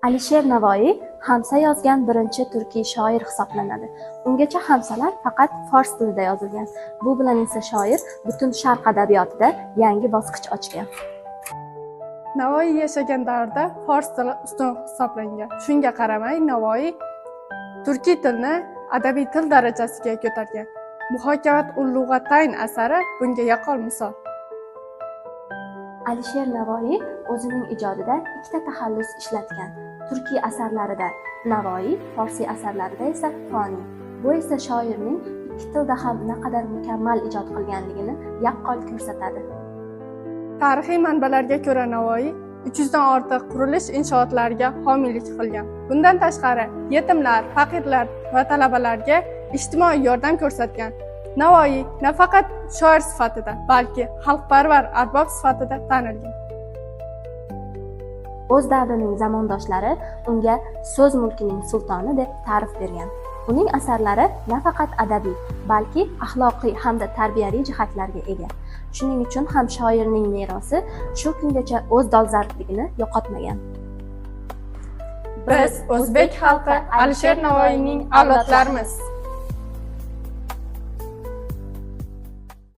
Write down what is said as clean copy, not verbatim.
Alisher Navoiy Hamsa yozgan birinchi turkiy shoir hisoblanadi. Ungacha hamsalar faqat fors tilida yozilgan. Bu bilan esa shoir butun sharq adabiyotida yangi bosqich ochgan. Navoiy yashagan davrda fors tili ustun hisoblangan. Shunga qaramay, Navoiy turkiy tilni adabiy til darajasiga ko'targan. Muhokamat ul-Lug'atayn asari bunga yaqqol misol. Alisher Navoiy o'zining ijodida ikkita taxallus ishlatgan. Turkiy asarlarida Navoiy, forsiy asarlarida esa Foniy. Bu esa shoirning ikki tilda ham naqadar mukammal ijod qilganligini yaqqol ko'rsatadi. Tarixiy manbalarga ko'ra Navoiy 300 dan ortiq qurilish inshootlariga homiylik qilgan. Bundan tashqari, yetimlar, faqirlar va talabalarga ijtimoiy yordam ko'rsatgan. Navoiy nafaqat shoir sifatida, balki xalqparvar arbob sifatida tanilgan. O'z davrining zamondoshlari unga so'z mulkining sultoni deb ta'rif bergan. Uning asarlari nafaqat adabiy, balki axloqiy hamda tarbiyaviy jihatlarga ega. Shuning uchun ham shoirning merosi shu kungacha o'z dolzarbligini yo'qotmagan. Biz o'zbek xalqi Alisher Navoiyning avlodlarimiz.